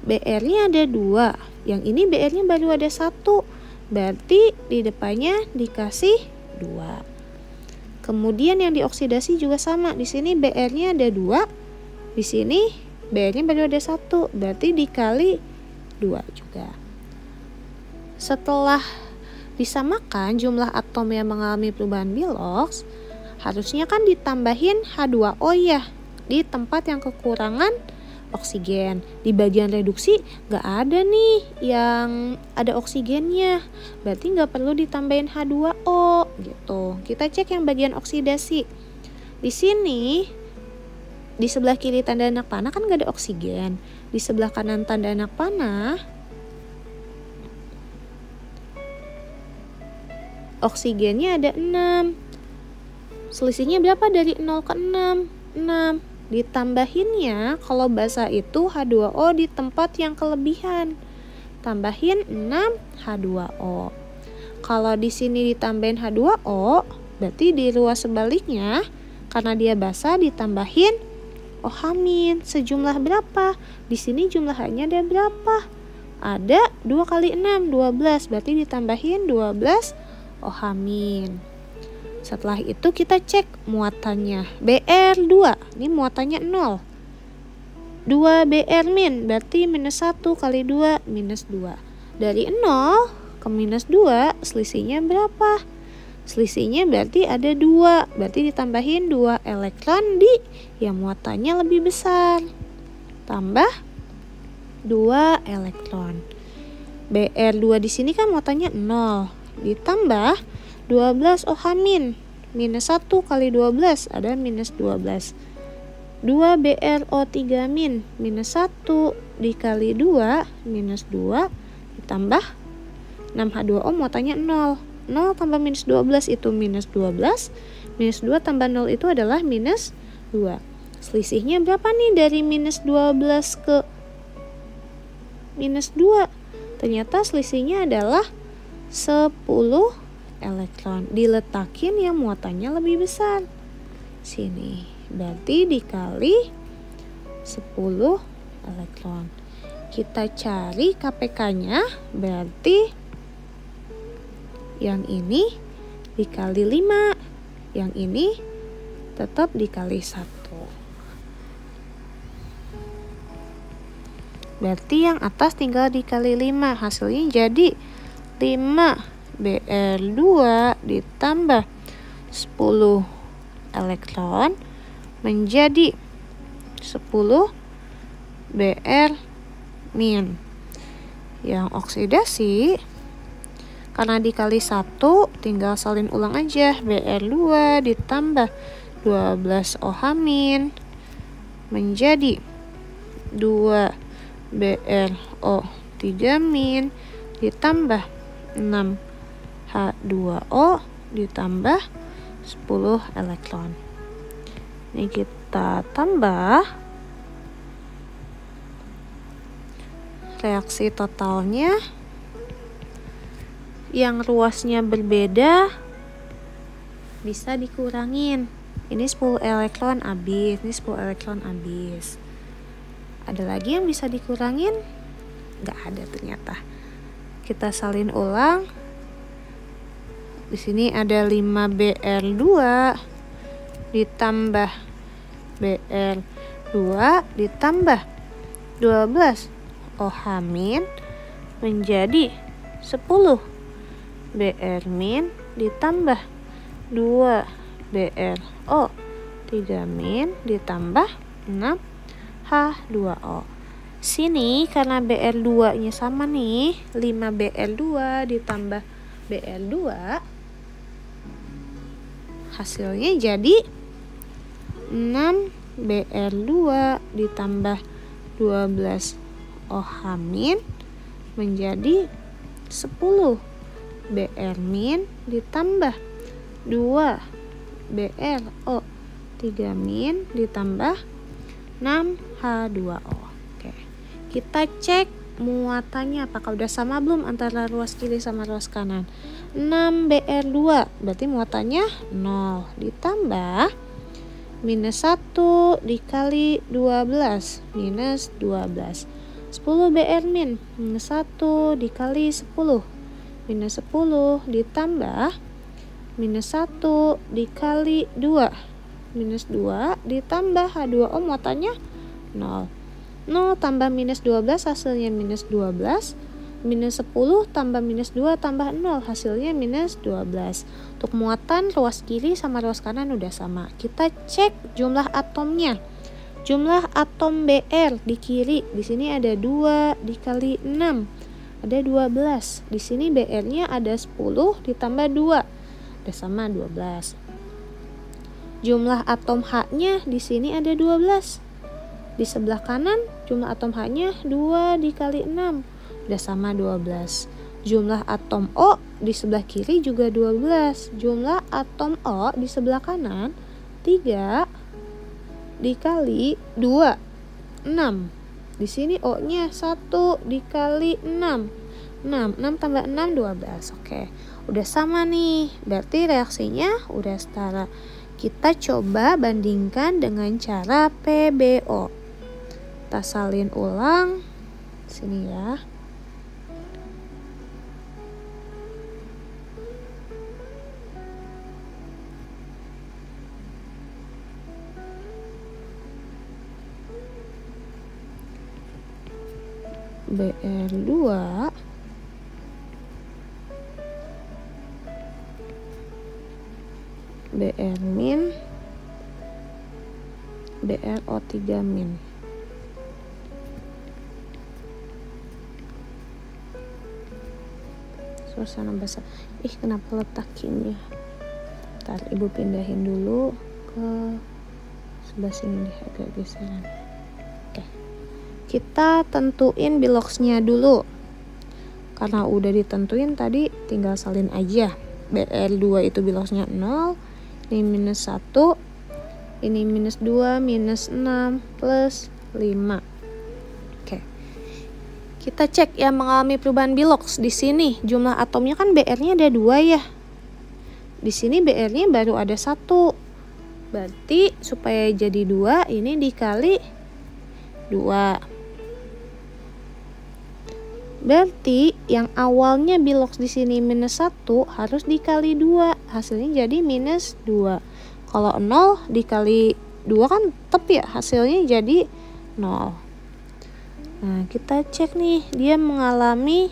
Br-nya ada 2, yang ini Br-nya baru ada 1, berarti di depannya dikasih 2. Kemudian yang dioksidasi juga sama, di sini Br-nya ada 2, di sini Br-nya baru ada 1, berarti dikali 2 juga. Setelah disamakan jumlah atom yang mengalami perubahan bilox, harusnya kan ditambahin H2O ya, di tempat yang kekurangan oksigen. Di bagian reduksi nggak ada nih yang ada oksigennya, berarti nggak perlu ditambahin H2O gitu. Kita cek yang bagian oksidasi. Di sini di sebelah kiri tanda anak panah kan nggak ada oksigen. Di sebelah kanan tanda anak panah oksigennya ada 6. Selisihnya berapa dari 0 ke 6? 6. Ditambahinnya kalau basa itu H2O di tempat yang kelebihan. Tambahin 6 H2O. Kalau di sini ditambahin H2O, berarti di ruas sebaliknya karena dia basa ditambahin OH-. Sejumlah berapa? Di sini jumlahnya ada berapa? Ada 2 kali 6, 12. Berarti ditambahin 12 OH-. Setelah itu kita cek muatannya. BR2, ini muatannya 0. 2 BR- berarti -1 kali 2 -2. Dari 0 ke -2 selisihnya berapa? Selisihnya berarti ada 2, berarti ditambahin 2 elektron di yang muatannya lebih besar. Tambah 2 elektron. BR2 di sini kan muatannya 0. Ditambah 12 OH-. -1 kali 12 ada -12. 2 BrO3- -1 dikali 2 -2 ditambah 6 H2O muatannya 0. 0 tambah -12 itu -12. -2 tambah 0 itu adalah -2. Selisihnya berapa nih dari -12 ke -2? Ternyata selisihnya adalah 10 elektron. Diletakin yang muatannya lebih besar. Sini. Berarti dikali 10 elektron. Kita cari KPK-nya, berarti yang ini dikali 5, yang ini tetap dikali 1. Berarti yang atas tinggal dikali 5. Hasilnya jadi 5 Br2 ditambah 10 elektron menjadi 10 Br min. Yang oksidasi karena dikali 1 tinggal salin ulang aja. Br2 ditambah 12 OH- menjadi 2 BrO3- ditambah 6 H2O ditambah 10 elektron. Ini kita tambah. Reaksi totalnya yang ruasnya berbeda bisa dikurangin. Ini 10 elektron habis, ini 10 elektron habis. Ada lagi yang bisa dikurangin? Nggak ada ternyata. Kita salin ulang. Di sini ada 5 Br2 ditambah Br2 ditambah 12 OH- menjadi 10 Br- ditambah 2 BrO3- ditambah 6 H2O. Sini karena Br2 nya sama nih, 5 Br2 ditambah Br2, hasilnya jadi 6 Br2 ditambah 12 OH- menjadi 10 Br- ditambah 2 BrO3- ditambah 6 H2O. Oke. Kita cek muatannya apakah udah sama belum antara ruas kiri sama ruas kanan. 6 Br2 berarti muatannya 0 ditambah minus 1 dikali 12 minus 12. 10 Br- minus 1 dikali 10 minus 10 ditambah minus 1 dikali 2 minus 2 ditambah H2O muatannya 0. 0 tambah minus 12 hasilnya minus 12. Minus 10 tambah minus 2 tambah 0 hasilnya minus 12. Untuk muatan ruas kiri sama ruas kanan udah sama. Kita cek jumlah atomnya. Jumlah atom Br di kiri di sini ada 2 dikali 6 ada 12. Di sini Br-nya ada 10 ditambah 2 udah sama 12. Jumlah atom H-nya di sini ada 12. Di sebelah kanan jumlah atom H-nya 2 dikali 6 udah sama 12. Jumlah atom O di sebelah kiri juga 12. Jumlah atom O di sebelah kanan 3 dikali 2 6. Di sini O-nya 1 dikali 6 6 tambah 6 12. Oke, udah sama nih. Berarti reaksinya udah setara. Kita coba bandingkan dengan cara PBO. Kita salin ulang. Sini ya. Br2 Br- BrO3-. Suasana basah. Kenapa letakin ya? Ntar ibu pindahin dulu ke sebelah sini deh, agak geseran. Oke. Kita tentuin biloxnya dulu. Karena udah ditentuin tadi tinggal salin aja. Br2 itu biloxnya 0. Ini minus 1. Ini minus 2, minus 6, plus 5. Oke. Kita cek yang mengalami perubahan bilox. Di sini jumlah atomnya kan Br-nya ada 2 ya. Di sini Br-nya baru ada 1. Berarti supaya jadi 2 ini dikali 2. Berarti yang awalnya bilox di sini minus 1 harus dikali 2. Hasilnya jadi minus 2. Kalau 0 dikali 2 kan tetap ya, hasilnya jadi 0. Nah, kita cek nih, dia mengalami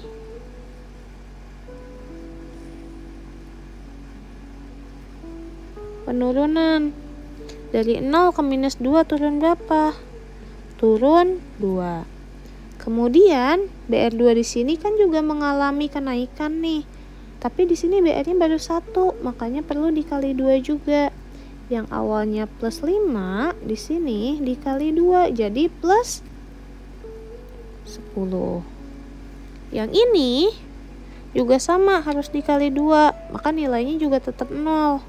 penurunan. Dari 0 ke minus 2 turun berapa? Turun 2. Kemudian BR2 di sini kan juga mengalami kenaikan nih. Tapi di sini BR-nya baru 1, makanya perlu dikali 2 juga. Yang awalnya plus 5 di sini dikali 2 jadi plus 10. Yang ini juga sama, harus dikali 2, maka nilainya juga tetap 0.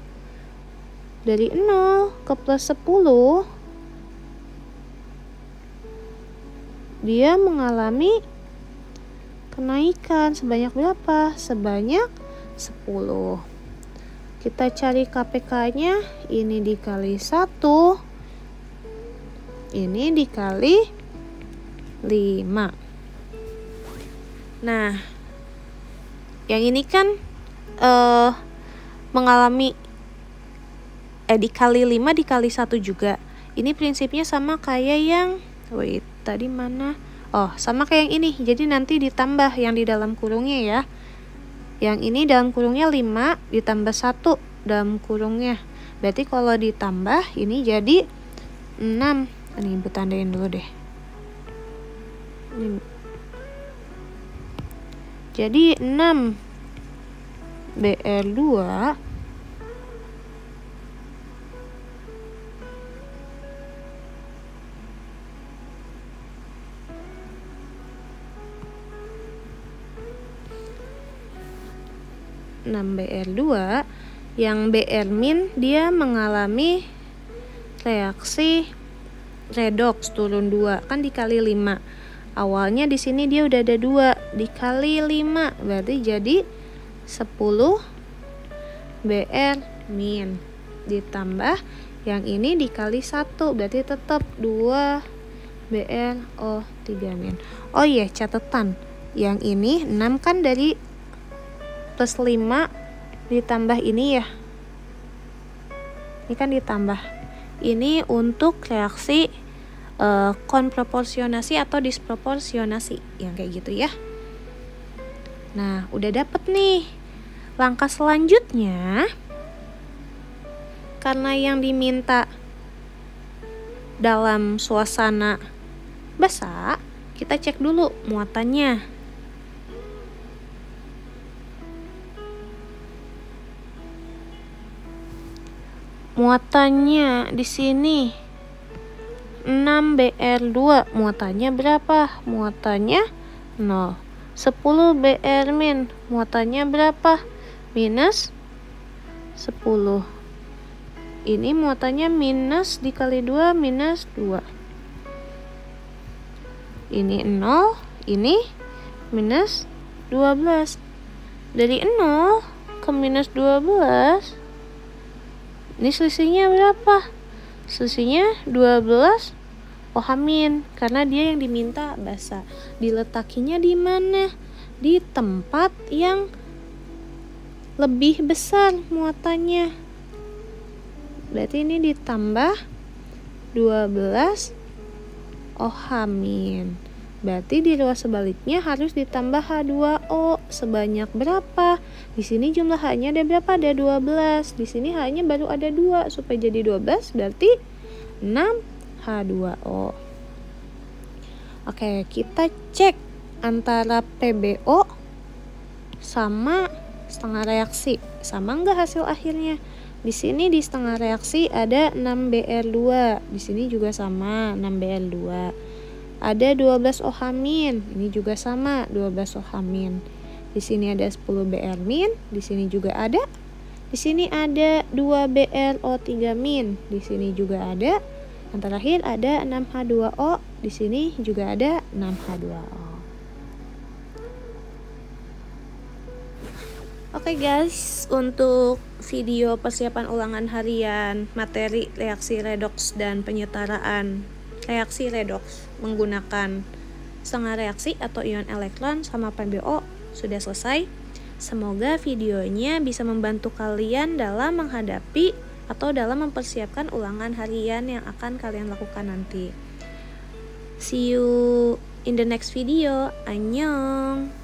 Dari 0 ke plus 10 dia mengalami kenaikan sebanyak berapa? Sebanyak 10. Kita cari KPK-nya, ini dikali 1, ini dikali 5. Nah, yang ini kan mengalami dikali 5 dikali 1 juga. Ini prinsipnya sama kayak yang tadi mana? Oh, sama kayak yang ini. Jadi nanti ditambah yang di dalam kurungnya ya. Yang ini dalam kurungnya 5 ditambah 1 dalam kurungnya. Berarti kalau ditambah ini jadi 6. Ini Ibu tandain dulu deh. Ini. Jadi 6 BR2 BR2 yang BR min dia mengalami reaksi redoks turun 2, kan dikali 5. Awalnya di sini dia udah ada 2 dikali 5 berarti jadi 10 BR min ditambah yang ini dikali 1 berarti tetap 2 BR 3 min. Oh iya, catatan. Yang ini 6 kan dari plus 5 ditambah ini ya. Ini kan ditambah. Ini untuk reaksi konproporsionasi atau disproporsionasi yang kayak gitu ya. Nah, udah dapet nih. Langkah selanjutnya, karena yang diminta dalam suasana basah, kita cek dulu muatannya. Muatannya di sini 6 BR2, muatannya berapa? Muatannya 0. 10 BR min, muatannya berapa? Minus 10. Ini muatannya minus dikali 2 minus 2. Ini 0, ini minus 12. Dari 0 ke minus 12, ini selisihnya berapa? Selisihnya 12 ohamin, karena dia yang diminta basah. Diletakinya di mana? Di tempat yang lebih besar muatannya. Berarti ini ditambah 12 ohamin. Berarti di ruas sebaliknya harus ditambah H2O sebanyak berapa? Di sini jumlah H-nya ada berapa? Ada 12. Di sini H-nya baru ada 2. Supaya jadi 12 berarti 6 H2O. Oke, kita cek antara PBO sama setengah reaksi. Sama enggak hasil akhirnya? Di sini di setengah reaksi ada 6BR2. Di sini juga sama 6BR2. Ada 12 ohamin, ini juga sama 12 ohamin. Di sini ada 10 BR min, di sini juga ada. Di sini ada 2 BRO3 min, di sini juga ada. Yang terakhir ada 6H2O, di sini juga ada 6H2O. Oke guys, untuk video persiapan ulangan harian materi reaksi redoks dan penyetaraan reaksi redoks menggunakan setengah reaksi atau ion elektron sama PBO sudah selesai. Semoga videonya bisa membantu kalian dalam menghadapi atau dalam mempersiapkan ulangan harian yang akan kalian lakukan nanti. See you in the next video. Annyeong.